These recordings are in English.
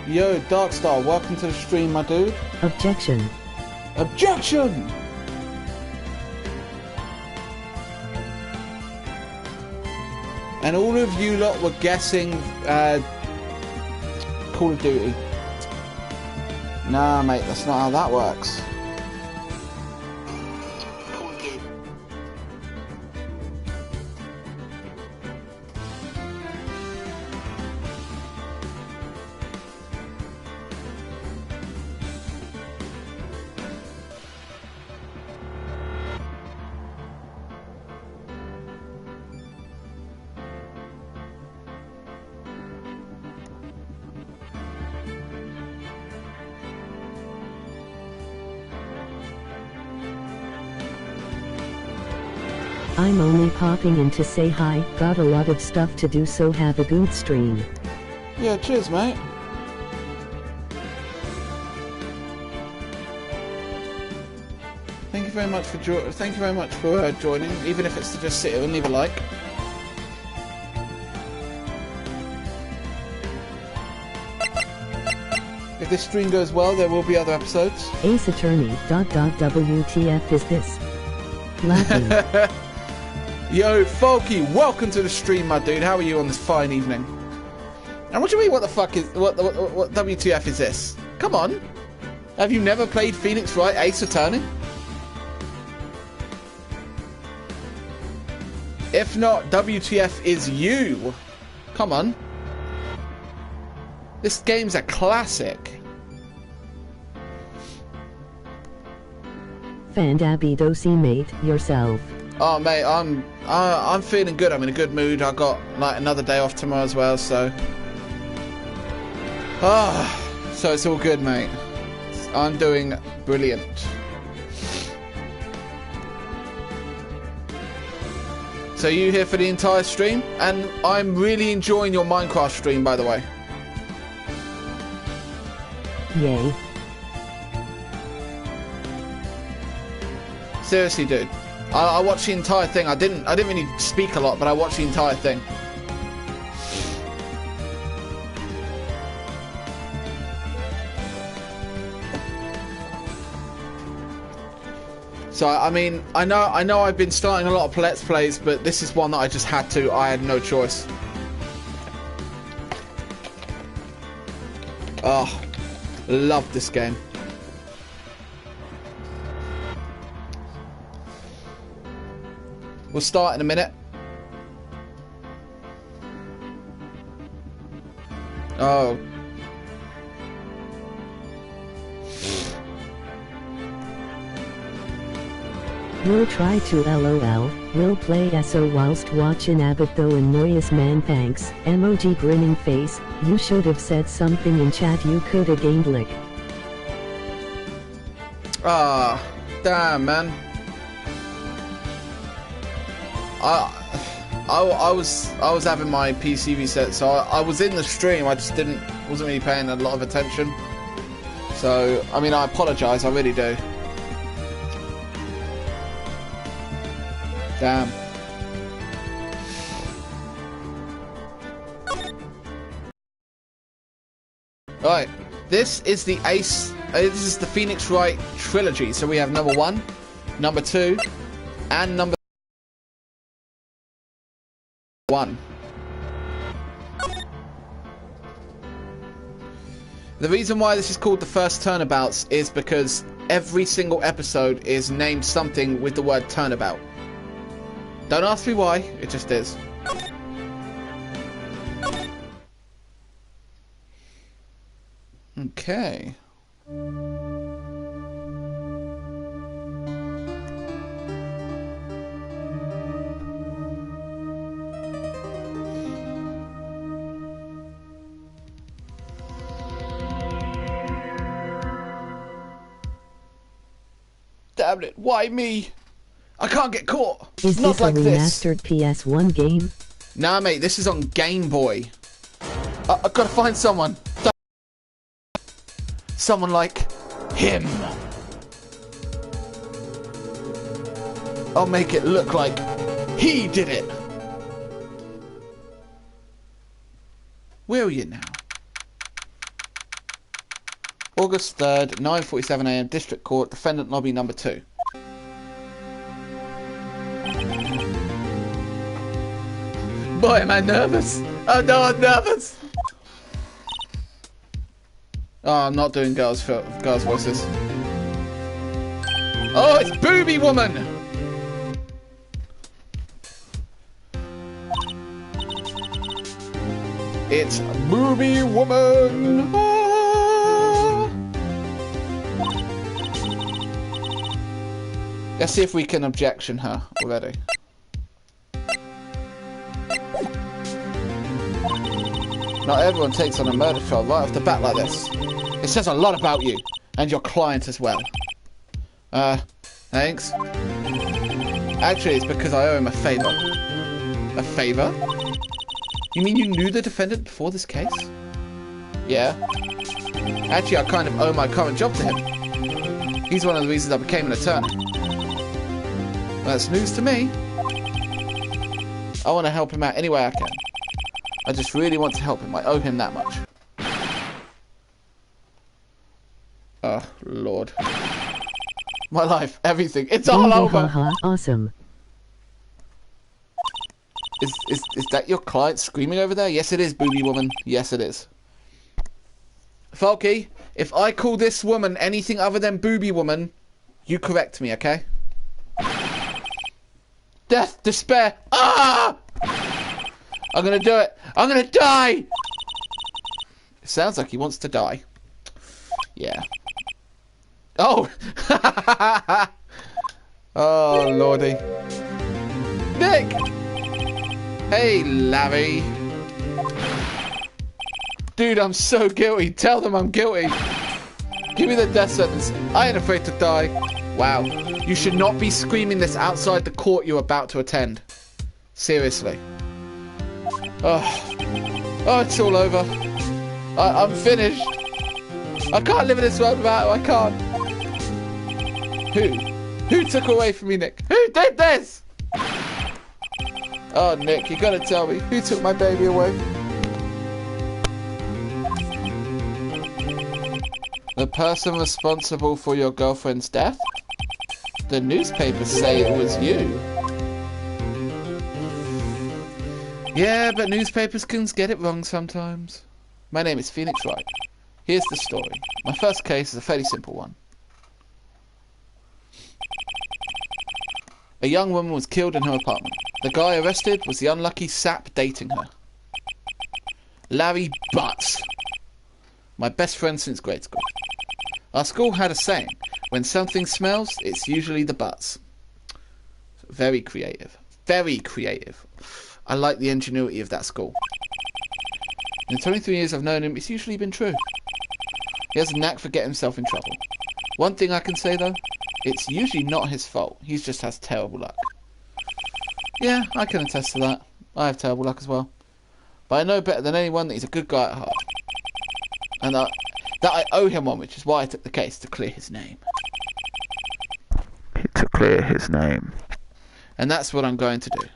Yo, Darkstar, welcome to the stream, my dude. Objection. Objection! And all of you lot were guessing Call of Duty. Nah, mate, that's not how that works. I'm only popping in to say hi, got a lot of stuff to do, so have a good stream. Yeah, cheers, mate. Thank you very much for joining, even if it's to just sit here and leave a like. If this stream goes well, there will be other episodes. Ace Attorney, WTF is this? Laughing. Yo, Folky, welcome to the stream, my dude. How are you on this fine evening? And what do you mean, what the fuck is... What WTF is this? Come on. Have you never played Phoenix Wright Ace Attorney? If not, WTF is you. Come on. This game's a classic. Fandabidosi, mate, yourself. Oh, mate, I'm feeling good. I'm in a good mood. I got like another day off tomorrow as well, so so it's all good, mate. I'm doing brilliant. So you here for the entire stream? And I'm really enjoying your Minecraft stream, by the way. Yay. Seriously, dude. I watched the entire thing. I didn't really speak a lot, but I watched the entire thing. So I mean, I know I've been starting a lot of Let's Plays, but this is one that I just had to. I had no choice. Oh, love this game. We'll start in a minute. Oh. We'll try to LOL, we'll play SO whilst watching Abbott though annoyous man thanks, emoji grinning face, you should have said something in chat, you coulda gained lick. Ah, damn, man. I was having my PC reset, so I was in the stream. I just wasn't really paying a lot of attention. So I mean, I apologise. I really do. Damn. Alright, this is the Ace. This is the Phoenix Wright trilogy. So we have number 1, number 2, and number 1. The reason why this is called the first Turnabouts is because every single episode is named something with the word turnabout. Don't ask me why, it just is. Okay. Damn it, why me? I can't get caught. Is Not this like a this. remastered PS1 game? Nah, mate, this is on Game Boy. I've got to find someone. Someone like him. I'll make it look like he did it. Where are you now? August 3rd, 9:47 AM, District Court, Defendant Lobby number 2. Boy, am I nervous. Oh no, I'm nervous. Oh, I'm not doing girls' voices. Oh, it's Booby Woman! It's Booby Woman! Ah. Let's see if we can objection her already. Not everyone takes on a murder trial right off the bat like this. It says a lot about you, and your client as well. Thanks. Actually, it's because I owe him a favour. A favour? You mean you knew the defendant before this case? Yeah. Actually, I kind of owe my current job to him. He's one of the reasons I became an attorney. Well, that's news to me. I want to help him out any way I can. I just really want to help him. I owe him that much. Oh, Lord. My life, everything. It's all over. Awesome. Is that your client screaming over there? Yes, it is, Booby Woman. Yes, it is. Falky, if I call this woman anything other than Booby Woman, you correct me, okay? Death, despair. Ah! I'm gonna do it. I'm gonna die. It sounds like he wants to die. Yeah. Oh. Oh, Lordy. Nick. Hey, Larry. Dude, I'm so guilty. Tell them I'm guilty. Give me the death sentence. I ain't afraid to die. Wow. You should not be screaming this outside the court you're about to attend. Seriously. Oh, it's all over. I'm finished. I can't live in this world without him. I can't. Who took away from me, Nick? Who did this? Oh, Nick, you gotta tell me. Who took my baby away? The person responsible for your girlfriend's death? The newspapers say it was you. Yeah, but newspapers can get it wrong sometimes. My name is Phoenix Wright. Here's the story. My first case is a fairly simple one. A young woman was killed in her apartment. The guy arrested was the unlucky sap dating her. Larry Butts. My best friend since grade school. Our school had a saying, when something smells, it's usually the butts. Very creative. Very creative. I like the ingenuity of that school. In the 23 years I've known him, it's usually been true. He has a knack for getting himself in trouble. One thing I can say though, it's usually not his fault. He just has terrible luck. Yeah, I can attest to that. I have terrible luck as well. But I know better than anyone that he's a good guy at heart. And that I owe him one, which is why I took the case to clear his name. To clear his name. And that's what I'm going to do.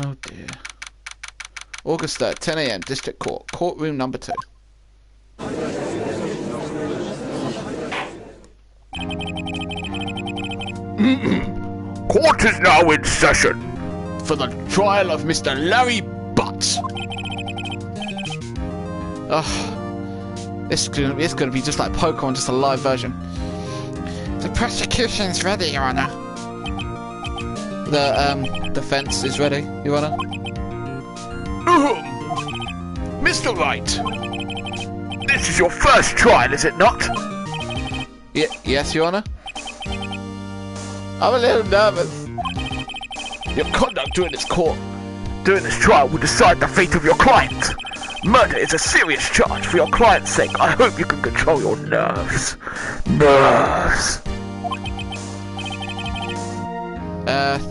Oh dear. August 3rd, 10 AM, District Court, courtroom number 2. Court is now in session for the trial of Mr. Larry Butts. Ugh. It's gonna be just like Pokemon, just a live version. The prosecution's ready, Your Honor. The defense is ready, Your Honor. Mr. Wright, this is your first trial, is it not? Yes, Your Honor. I'm a little nervous. Your conduct during this trial will decide the fate of your client. Murder is a serious charge. For your client's sake, I hope you can control your nerves.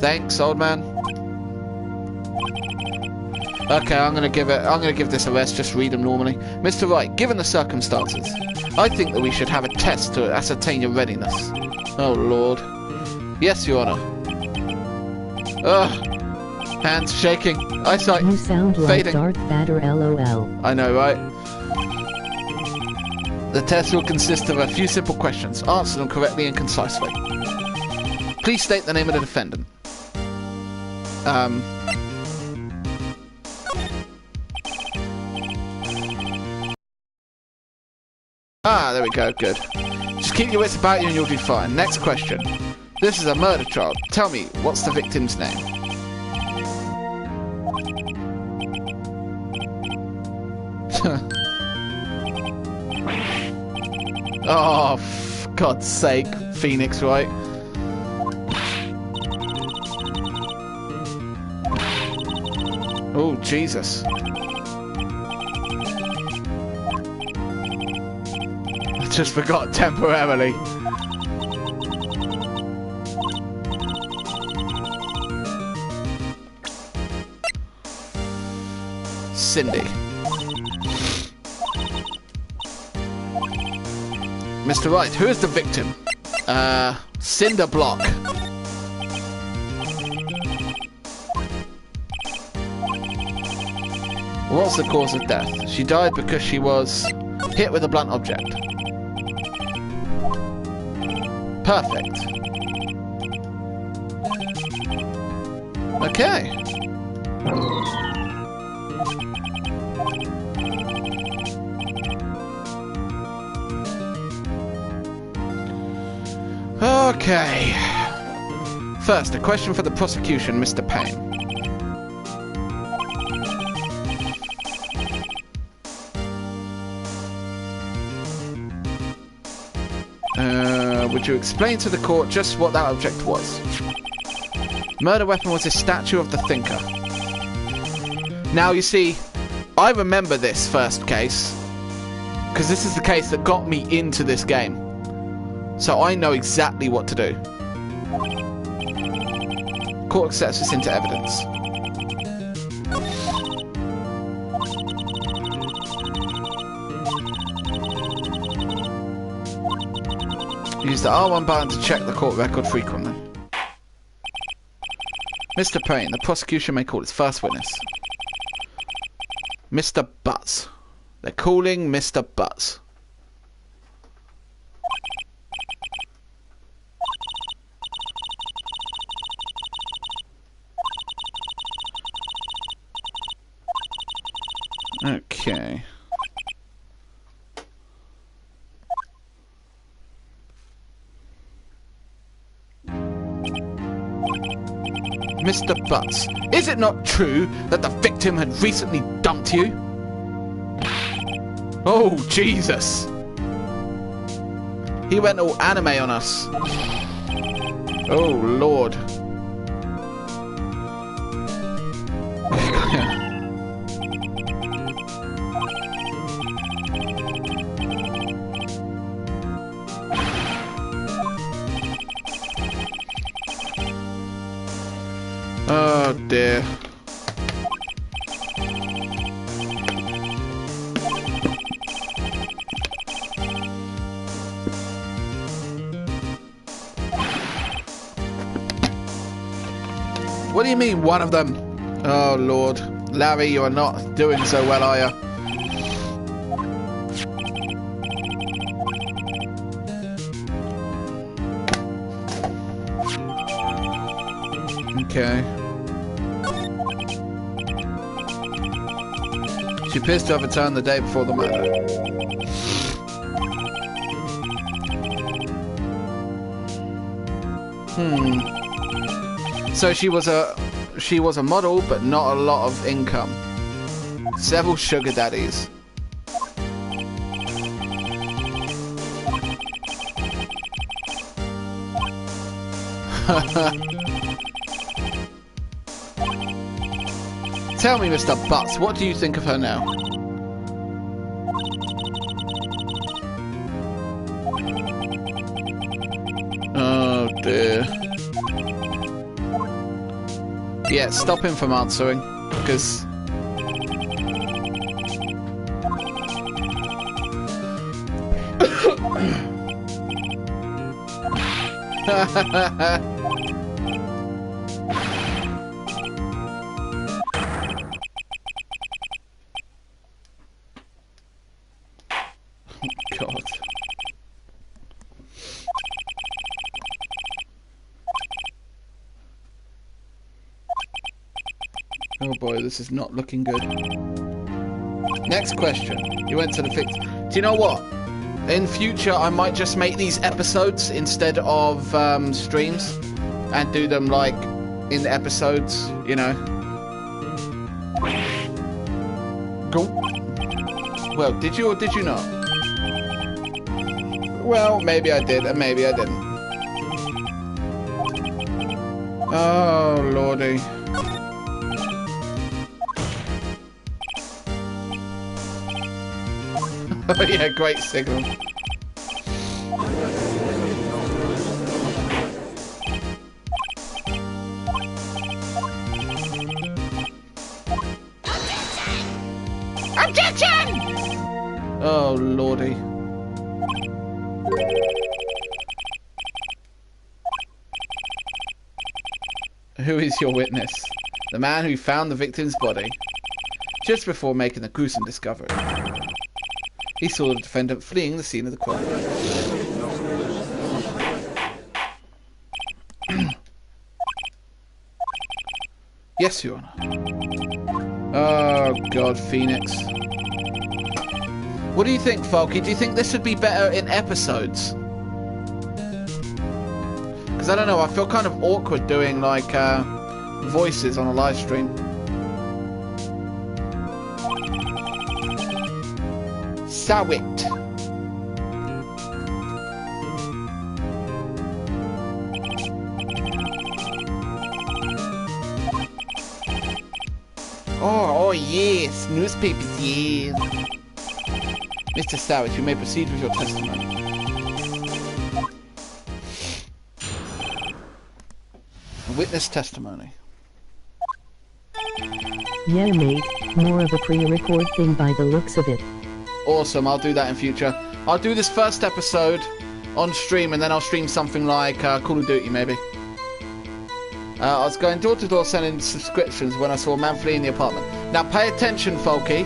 Thanks, old man. Okay, I'm gonna give this a rest, just read them normally. Mr. Wright, given the circumstances, I think that we should have a test to ascertain your readiness. Oh, Lord. Yes, Your Honor. Ugh. Hands shaking. Eyesight You sound like fading. Darth Vader, LOL. I know, right? The test will consist of a few simple questions. Answer them correctly and concisely. Please state the name of the defendant. Ah, there we go, good. Just keep your wits about you and you'll do fine. Next question. This is a murder trial. Tell me, what's the victim's name? Oh, for God's sake, Phoenix, right? Oh, Jesus. I just forgot temporarily. Cindy. Mr. Wright, who is the victim? Cinder Block. What's the cause of death? She died because she was hit with a blunt object. Perfect. Okay. Okay. First, a question for the prosecution, Mr. Payne. Would you explain to the court just what that object was? Murder weapon was a statue of the thinker. Now, you see, I remember this first case, because this is the case that got me into this game. So I know exactly what to do. Court accepts this into evidence. Use the R1 button to check the court record frequently. Mr. Payne, the prosecution may call its first witness. Mr. Butts. They're calling Mr. Butts. Okay. Mr. Butts, is it not true that the victim had recently dumped you? Oh, Jesus. He went all anime on us. Oh, Lord. Oh dear. What do you mean, one of them? Oh Lord. Larry, you are not doing so well, are you? Okay. She appears to have returned the day before the murder. So she was a model, but not a lot of income. Several sugar daddies. Tell me, Mr. Butts, what do you think of her now? Oh dear. Yeah, stop him from answering, because... God. Oh boy, this is not looking good. Next question. You went to the fix. Do you know what? In future, I might just make these episodes instead of streams and do them like in the episodes, you know. Go. Well, did you or did you not? Well, maybe I did and maybe I didn't. Oh, lordy. Oh yeah, great signal. Objection! Oh lordy. Who is your witness? The man who found the victim's body just before making the gruesome discovery. He saw the defendant fleeing the scene of the crime. Yes, Your Honor. Oh, God, Phoenix. What do you think, Falky? Do you think this would be better in episodes? Because I don't know, I feel kind of awkward doing, like, voices on a live stream. Sawit. Oh yes, newspapers, yes. Mr. Sawit, you may proceed with your testimony. Witness testimony. Yeah, mate, more of a pre-record thing by the looks of it. Awesome, I'll do that in future. I'll do this first episode on stream and then I'll stream something like Call of Duty maybe. I was going door to door selling subscriptions when I saw a man fleeing the apartment. Now pay attention, Folky,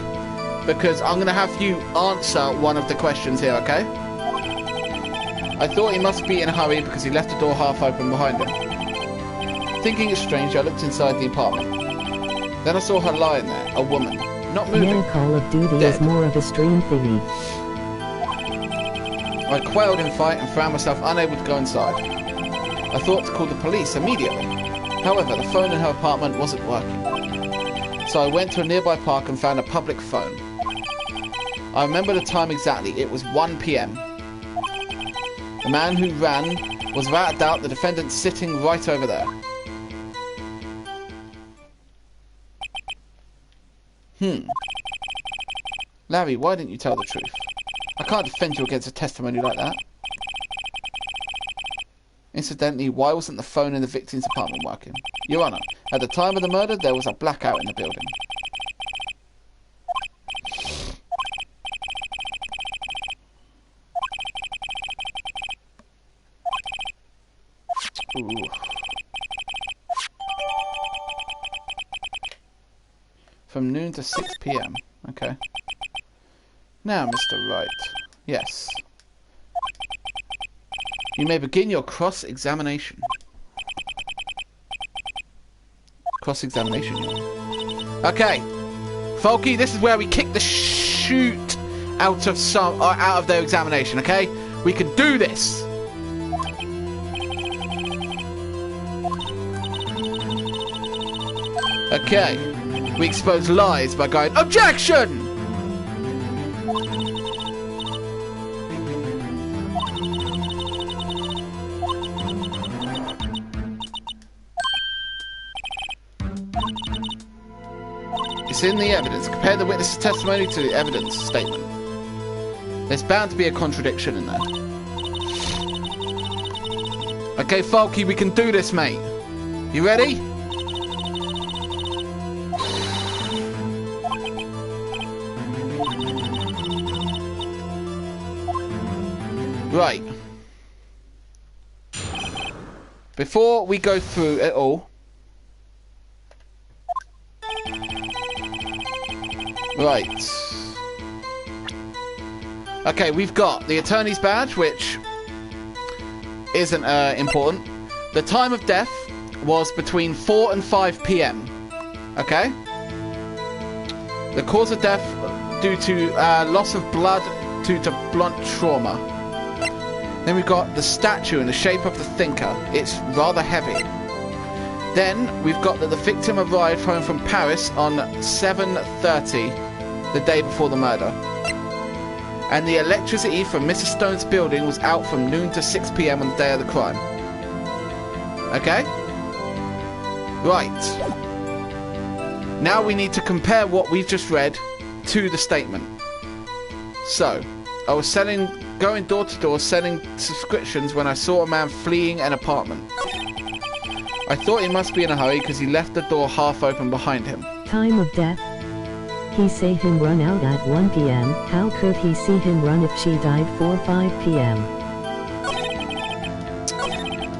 because I'm going to have you answer one of the questions here, okay? I thought he must be in a hurry because he left the door half open behind him. Thinking it's strange, I looked inside the apartment. Then I saw her lying there, a woman. Not moving. Yeah, Call of Duty dead. is more of a stream thingy. I quailed in fright and found myself unable to go inside. I thought to call the police immediately. However, the phone in her apartment wasn't working. So I went to a nearby park and found a public phone. I remember the time exactly. It was 1 PM. The man who ran was without a doubt the defendant sitting right over there. Larry, why didn't you tell the truth? I can't defend you against a testimony like that. Incidentally, why wasn't the phone in the victim's apartment working? Your Honor, at the time of the murder, there was a blackout in the building. Ooh. From noon to 6 PM. Okay. Now, Mr. Wright. Yes. You may begin your cross-examination. Cross-examination. Okay. Folky, this is where we kick the shoot out of their examination, okay? We can do this. Okay. We expose lies by going, objection! It's in the evidence. Compare the witness's testimony to the evidence statement. There's bound to be a contradiction in there. Okay, Falky, we can do this, mate. You ready? Right. Before we go through it all... Right. Okay, we've got the attorney's badge, which isn't important. The time of death was between 4 and 5 PM. Okay? The cause of death due to loss of blood due to blunt trauma. Then we've got the statue in the shape of the thinker. It's rather heavy. Then we've got that the victim arrived home from Paris on 7:30, the day before the murder. And the electricity from Mrs. Stone's building was out from noon to 6 p.m. on the day of the crime. Okay? Right. Now we need to compare what we've just read to the statement. So, I was going door to door selling subscriptions when I saw a man fleeing an apartment. I thought he must be in a hurry because he left the door half open behind him. Time of death. He say him run out at 1 p.m. How could he see him run if she died 4-5 p.m.?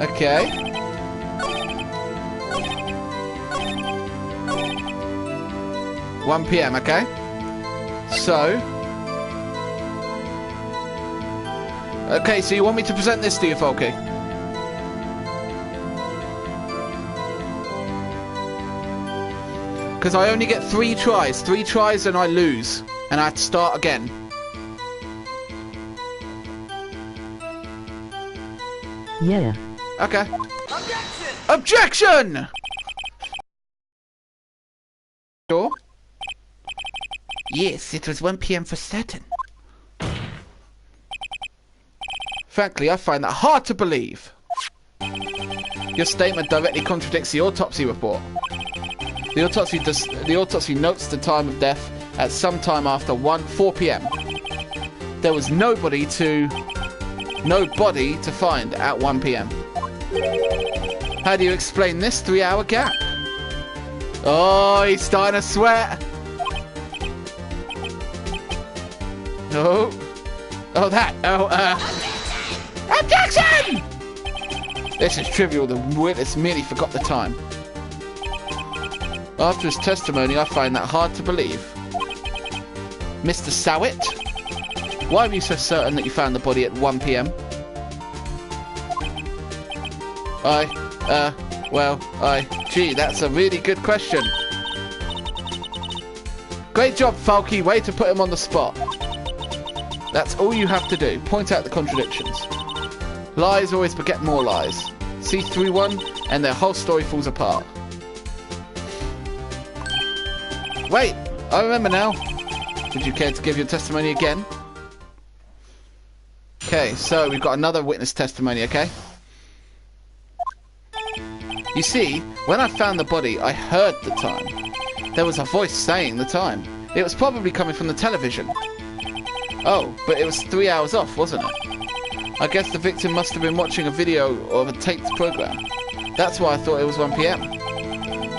Okay. (1 p.m.), okay? So... Okay, so you want me to present this to you, Folky? Because I only get 3 tries. 3 tries and I lose. And I have to start again. Yeah. Okay. Objection! Sure? Yes, it was 1 p.m. for certain. Frankly, I find that hard to believe. Your statement directly contradicts the autopsy report. The autopsy notes the time of death at some time after 4 p.m. There was nobody to find at 1 p.m. How do you explain this 3-hour gap? Oh, he's starting to sweat. No. Oh, that. Oh, Objection! This is trivial. The witness merely forgot the time. After his testimony, I find that hard to believe. Mr. Sowett? Why were you so certain that you found the body at 1 p.m.? Gee, that's a really good question. Great job, Falky. Way to put him on the spot. That's all you have to do. Point out the contradictions. Lies always beget more lies. See through one, and their whole story falls apart. Wait, I remember now. Would you care to give your testimony again? Okay, so we've got another witness testimony, okay? You see, when I found the body, I heard the time. There was a voice saying the time. It was probably coming from the television. Oh, but it was 3 hours off, wasn't it? I guess the victim must have been watching a video of a taped program. That's why I thought it was 1 p.m.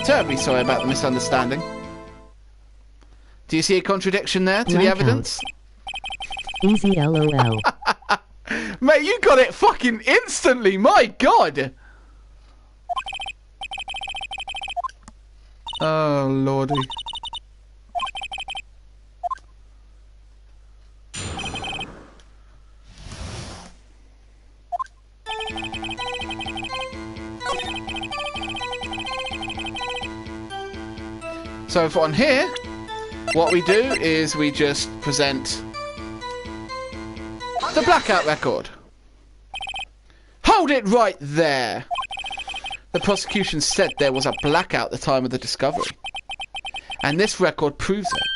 Terribly sorry about the misunderstanding. Do you see a contradiction there to the evidence? Easy LOL. Mate, you got it fucking instantly, my god! Oh, lordy. So for on here, what we do is we just present the blackout record. Hold it right there. The prosecution said there was a blackout at the time of the discovery. And this record proves it.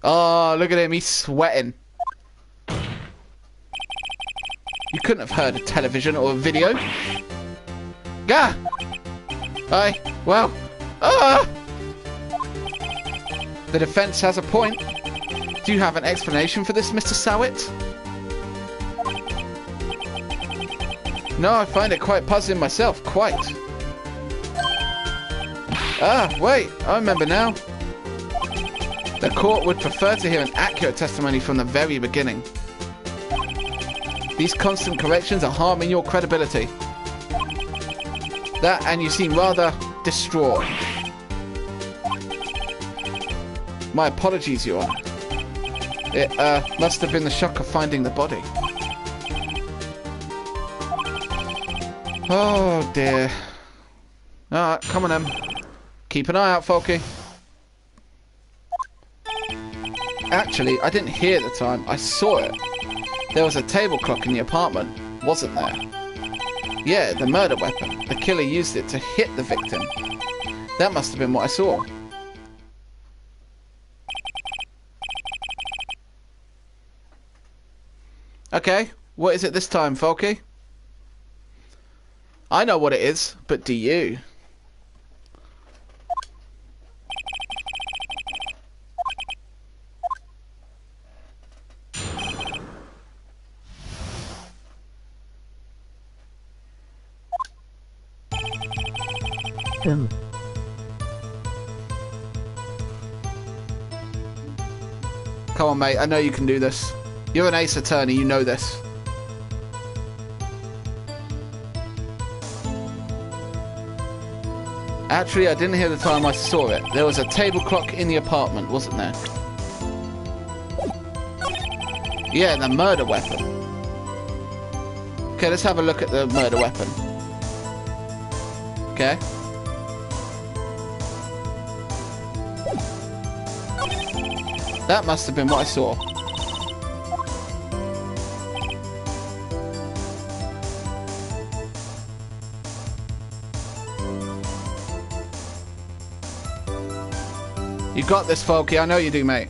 Oh, look at him, he's sweating. You couldn't have heard a television or a video. Gah! Aye, well, The defence has a point. Do you have an explanation for this, Mr. Sowett? No, I find it quite puzzling myself, quite. Ah, wait, I remember now. The court would prefer to hear an accurate testimony from the very beginning. These constant corrections are harming your credibility. That, and you seem rather distraught. My apologies, Your Honor. It, must have been the shock of finding the body. Oh, dear. Alright, come on then. Keep an eye out, Folky. Actually, I didn't hear the time. I saw it. There was a table clock in the apartment, wasn't there? Yeah, the murder weapon. The killer used it to hit the victim. That must have been what I saw. Okay, what is it this time, Folky? I know what it is, but do you? Come on, mate. I know you can do this. You're an ace attorney. You know this. Actually, I didn't hear the time I saw it. There was a table clock in the apartment, wasn't there? Yeah, the murder weapon. Okay, let's have a look at the murder weapon. Okay. That must have been what I saw. You got this, Folky. I know you do, mate.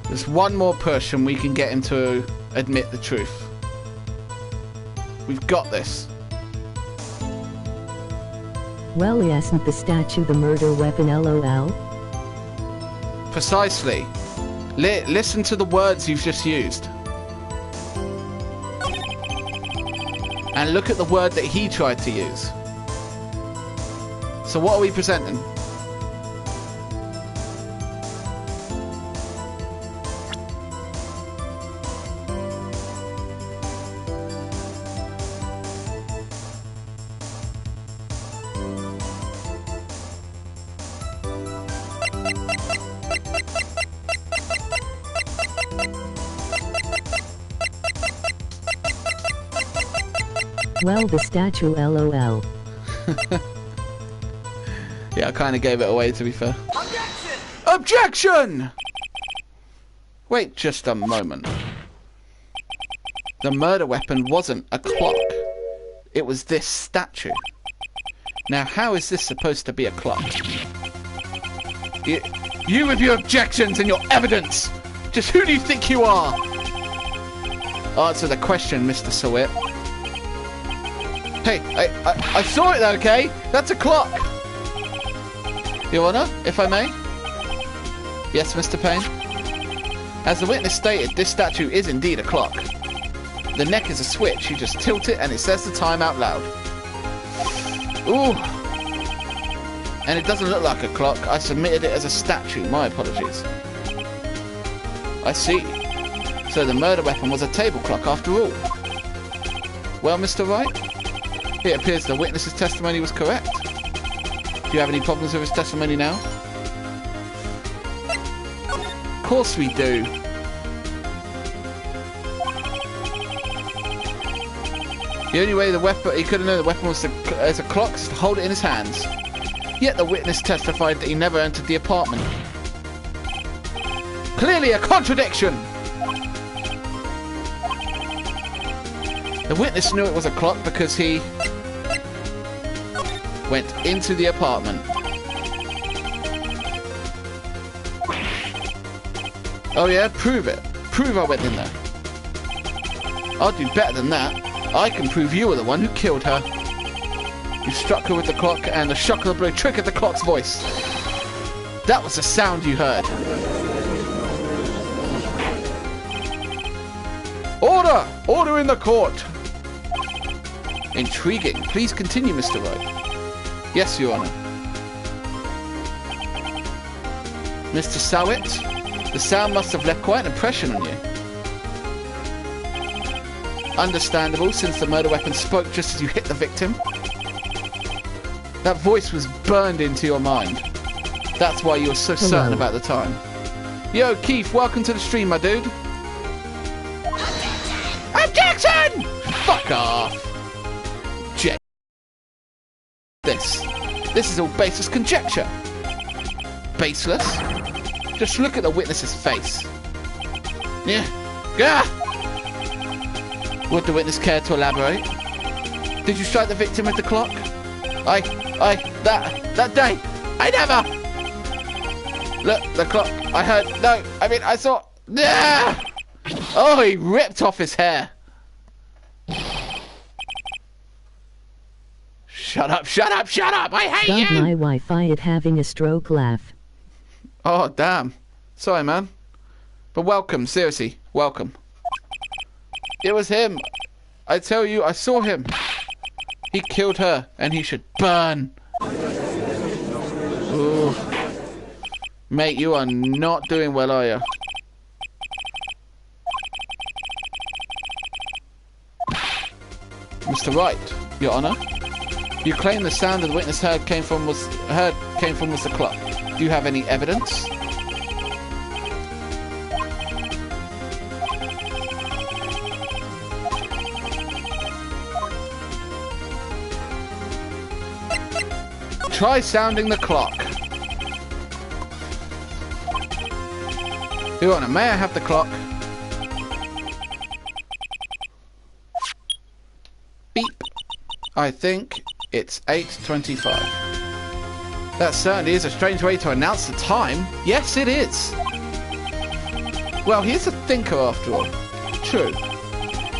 There's one more push and we can get him to admit the truth. We've got this. Well, isn't the statue the murder weapon, LOL? Precisely. Listen to the words you've just used. And look at the word that he tried to use. So what are we presenting? Well, the statue, LOL. Yeah, I kind of gave it away, to be fair. Objection! Objection! Wait just a moment. The murder weapon wasn't a clock. It was this statue. Now, how is this supposed to be a clock? You with your objections and your evidence! Just who do you think you are? Answer the question, Mr. Sawit. Hey, I saw it, okay? That's a clock. Your Honor, if I may? Yes, Mr. Payne? As the witness stated, this statue is indeed a clock. The neck is a switch. You just tilt it and it says the time out loud. Ooh. And it doesn't look like a clock. I submitted it as a statue. My apologies. I see. So the murder weapon was a table clock after all. Well, Mr. Wright? It appears the witness's testimony was correct. Do you have any problems with his testimony now? Of course we do. The only way he could have known the weapon was as a clock is to hold it in his hands. Yet the witness testified that he never entered the apartment. Clearly a contradiction! The witness knew it was a clock because he went into the apartment. Oh yeah? Prove it. Prove I went in there. I'll do better than that. I can prove you were the one who killed her. You struck her with the clock and the shock of the blow triggered the clock's voice. That was the sound you heard. Order! Order in the court! Intriguing. Please continue, Mr. Wright. Yes, Your Honor. Mr. Sawit, the sound must have left quite an impression on you. Understandable, since the murder weapon spoke just as you hit the victim. That voice was burned into your mind. That's why you were so certain about the time. Yo, Keith, welcome to the stream, my dude. Objection! Fuck off. This is all baseless conjecture. Baseless? Just look at the witness's face. Yeah. Gah! Would the witness care to elaborate? Did you strike the victim with the clock? That day, I never! Look, the clock, I heard, no, I mean, I saw, yeah! Oh, he ripped off his hair. Shut up, shut up, shut up, I hate you! My Wi-Fi at having a stroke laugh. Oh, damn. Sorry, man. But welcome, seriously, welcome. It was him. I tell you, I saw him. He killed her, and he should burn. Ooh. Mate, you are not doing well, are you? Mr. Wright, Your Honor. You claim the sound the witness heard came from was the clock. Do you have any evidence? Try sounding the clock. Your Honor, may I have the clock? Beep. I think it's 8:25. That certainly is a strange way to announce the time. Yes, it is. Well, he's a thinker after all. True.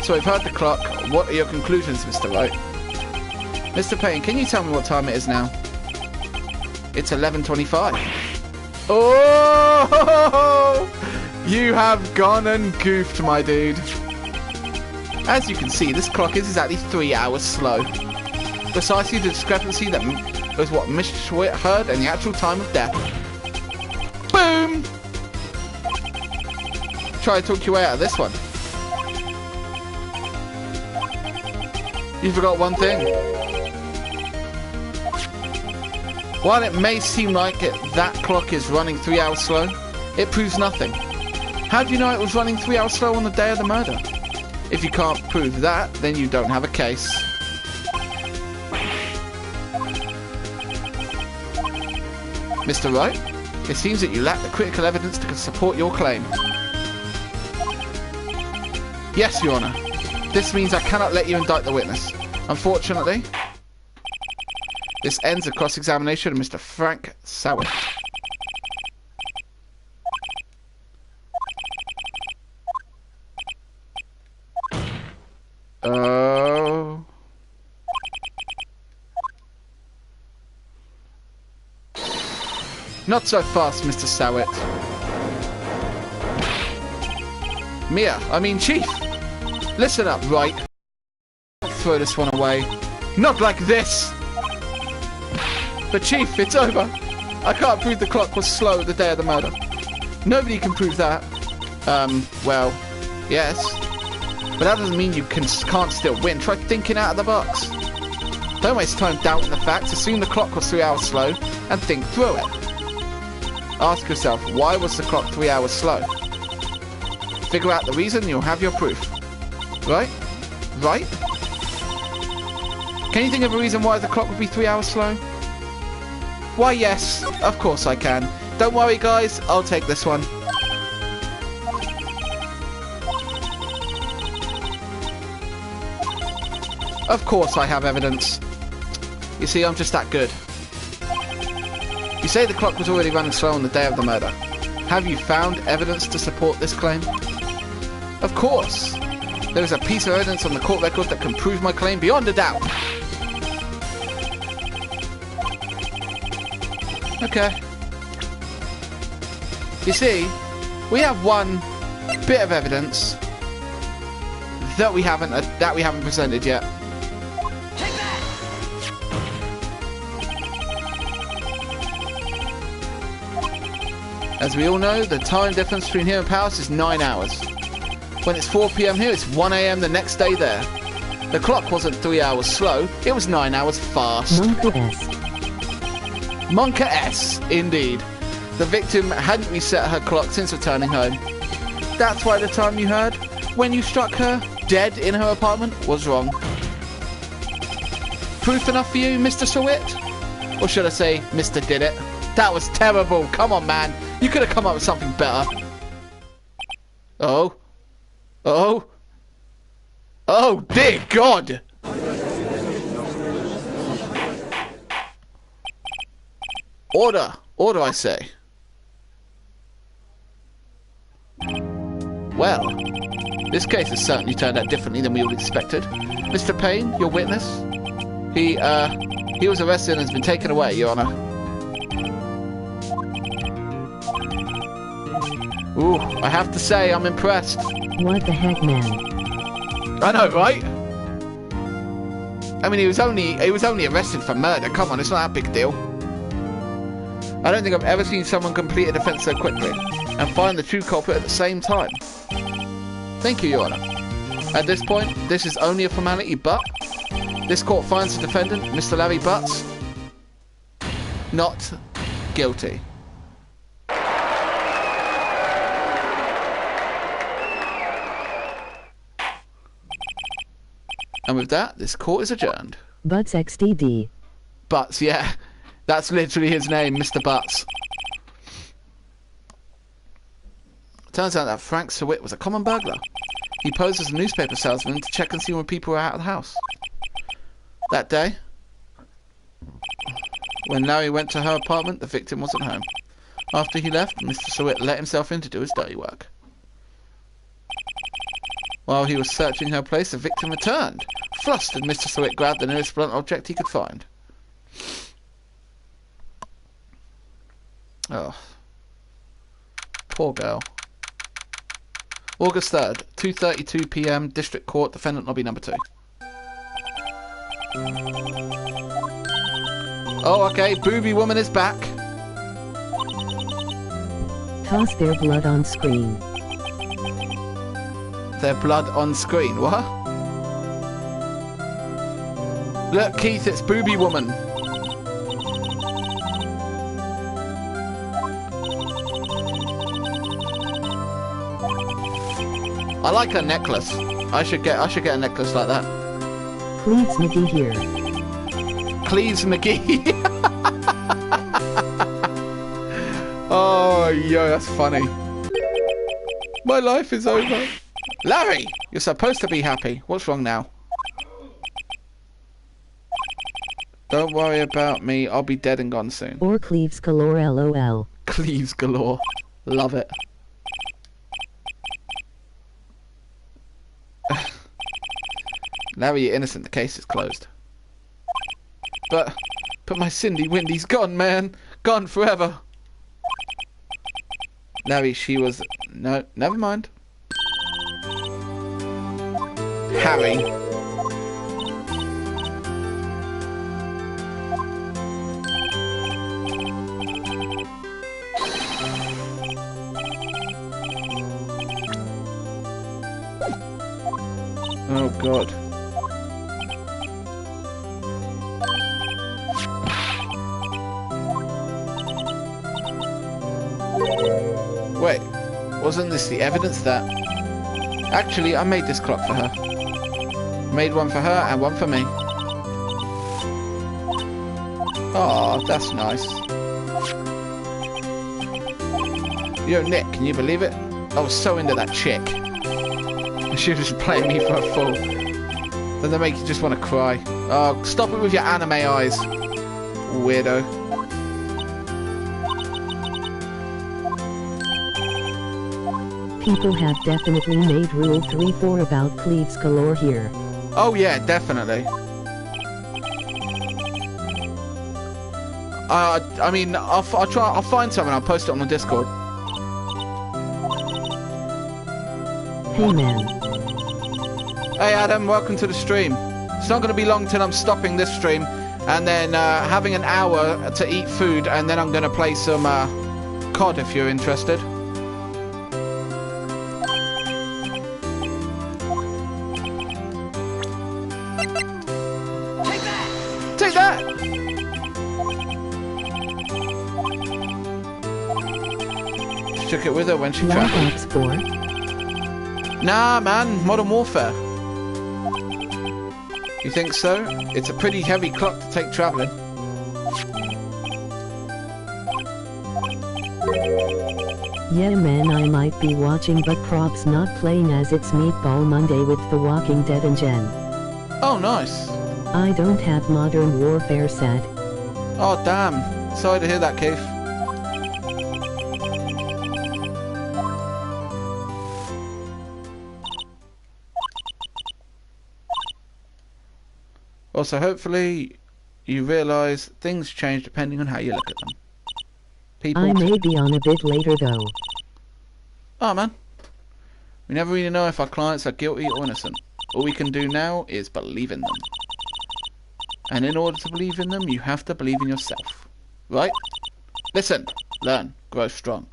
So we've heard the clock. What are your conclusions, Mr. Wright? Mr. Payne, can you tell me what time it is now? It's 11:25. Oh! You have gone and goofed, my dude. As you can see, this clock is exactly 3 hours slow. Precisely the discrepancy that was what Miss Schwitt heard and the actual time of death. Boom! Try to talk your way out of this one. You forgot one thing. While it may seem like that clock is running 3 hours slow, it proves nothing. How do you know it was running 3 hours slow on the day of the murder? If you can't prove that, then you don't have a case. Mr. Wright, it seems that you lack the critical evidence to support your claim. Yes, Your Honor. This means I cannot let you indict the witness. Unfortunately, this ends the cross-examination of Mr. Frank Sowett. Oh. Not so fast, Mr. Sowett. Chief. Listen up, Wright. Don't throw this one away. Not like this. But Chief, it's over. I can't prove the clock was slow the day of the murder. Nobody can prove that. Well, yes. But that doesn't mean you can't still win. Try thinking out of the box. Don't waste time doubting the facts. Assume the clock was 3 hours slow and think through it. Ask yourself, why was the clock 3 hours slow? Figure out the reason and you'll have your proof. Right? Right? Can you think of a reason why the clock would be 3 hours slow? Why, yes. Of course I can. Don't worry, guys. I'll take this one. Of course I have evidence. You see, I'm just that good. You say the clock was already running slow on the day of the murder. Have you found evidence to support this claim? Of course. There is a piece of evidence on the court record that can prove my claim beyond a doubt. Okay. You see, we have one bit of evidence that we haven't presented yet. As we all know, the time difference between here and Paris is 9 hours. When it's 4 PM here, it's 1 AM the next day there. The clock wasn't 3 hours slow, it was 9 hours fast. Monka S, indeed. The victim hadn't reset her clock since returning home. That's why the time you heard when you struck her dead in her apartment was wrong. Proof enough for you, Mr. Sawit? Or should I say, Mr. Did It? That was terrible. Come on, man. You could have come up with something better. Oh. Oh. Oh, dear God. Order. Order, I say. Well, this case has certainly turned out differently than we all expected. Mr. Payne, your witness, he was arrested and has been taken away, Your Honor. Ooh, I have to say, I'm impressed. What the heck, man? I know, right? I mean, he was only arrested for murder. Come on, it's not that big a deal. I don't think I've ever seen someone complete a defense so quickly and find the true culprit at the same time. Thank you, Your Honor. At this point, this is only a formality, but this court finds the defendant, Mr. Larry Butts, not guilty. And with that, this court is adjourned. Butts XDD. Butts, yeah. That's literally his name, Mr. Butts. Turns out that Frank Sawit was a common burglar. He posed as a newspaper salesman to check and see when people were out of the house. That day, when Larry went to her apartment, the victim wasn't home. After he left, Mr. Sawit let himself in to do his dirty work. While he was searching her place, the victim returned. Flustered, Mr. Sawit grabbed the nearest blunt object he could find. Oh. Poor girl. August 3rd, 2:32 PM, District Court, Defendant Lobby Number 2. Oh, okay, Booby Woman is back. Toss their blood on screen. Their blood on screen, what? Look, Keith, it's Booby Woman. I like her necklace. I should get a necklace like that. Cleves McGee here. Cleves McGee. Oh, yo, that's funny. My life is over. Larry, you're supposed to be happy. What's wrong now? Don't worry about me. I'll be dead and gone soon. Or Cleves galore, LOL. Cleves galore. Love it. Larry, you're innocent. The case is closed. But my Cindy Windy's gone, man. Gone forever. Larry, she was... No, never mind. Harry. Oh, God. Wait, wasn't this the evidence that... Actually, I made this clock for her. Made one for her and one for me. Oh, that's nice. Yo, Nick, can you believe it? I was so into that chick. She was just playing me for a fool. Then they make you just want to cry. Oh, stop it with your anime eyes. Weirdo. People have definitely made Rule 3-4 about Cleves galore here. Oh yeah, definitely. I mean, I'll find something. I'll post it on the Discord. Hey man. Hey Adam, welcome to the stream. It's not going to be long till I'm stopping this stream and then having an hour to eat food, and then I'm going to play some COD if you're interested. Take that! She took it with her when she traveled. Nah, man, Modern Warfare. You think so? It's a pretty heavy clock to take travelling. Yeah man, I might be watching but props not playing as it's Meatball Monday with The Walking Dead and Jen. Oh, nice. I don't have Modern Warfare sad. Oh, damn. Sorry to hear that, Keith. Also, hopefully, you realise things change depending on how you look at them. People. I may be on a bit later though. Oh, man. We never really know if our clients are guilty or innocent. All we can do now is believe in them. And in order to believe in them, you have to believe in yourself. Right? Listen, learn, grow strong.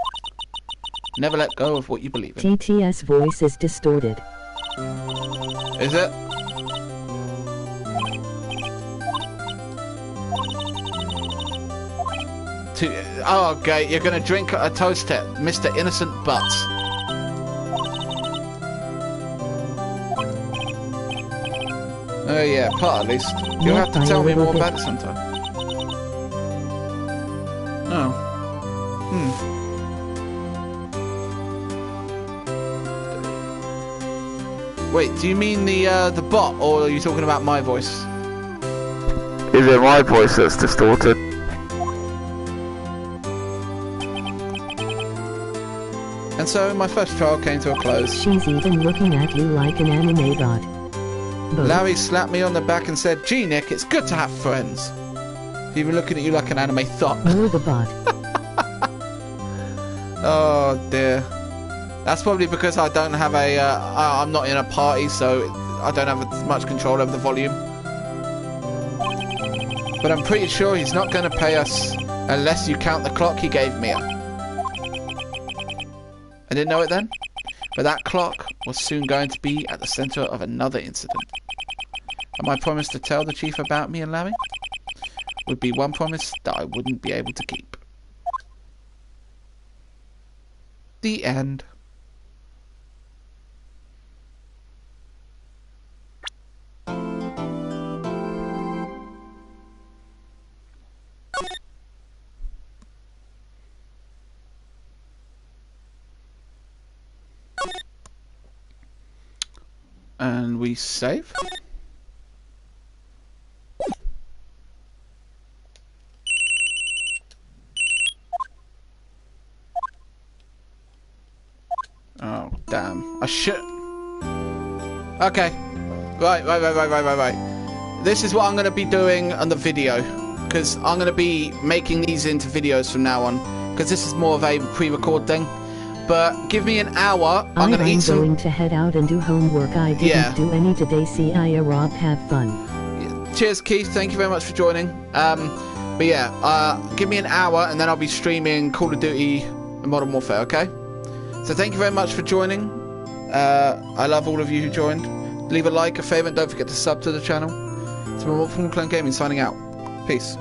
Never let go of what you believe in. TTS voice is distorted. Is it? Oh, okay, you're gonna drink a toast it, Mr. Innocent Butt. Oh yeah, part at least. You'll have to tell me more about it sometime. Oh. Wait, do you mean the bot, or are you talking about my voice? Is it my voice that's distorted? And so my first trial came to a close. She's even looking at you like an anime god. Larry slapped me on the back and said, "Gee, Nick, it's good to have friends." Even looking at you like an anime thought. You're the bot. Oh dear. That's probably because I don't have a. I'm not in a party, so I don't have as much control over the volume. But I'm pretty sure he's not going to pay us unless you count the clock he gave me. I didn't know it then, but that clock was soon going to be at the centre of another incident. And my promise to tell the chief about me and Larry would be one promise that I wouldn't be able to keep. The end. And we save. Oh, damn. I should... Okay. Right. This is what I'm going to be doing on the video. Because I'm going to be making these into videos from now on. Because this is more of a pre-record thing. But give me an hour. I'm going to eat some... I'm going to head out and do homework. I didn't do any today. See ya, Rob. Have fun. Yeah. Cheers, Keith. Thank you very much for joining. But yeah, give me an hour and then I'll be streaming Call of Duty and Modern Warfare, okay? So thank you very much for joining. I love all of you who joined. Leave a like, a favourite, and don't forget to sub to the channel. It's been Wolf from Clone Gaming signing out. Peace.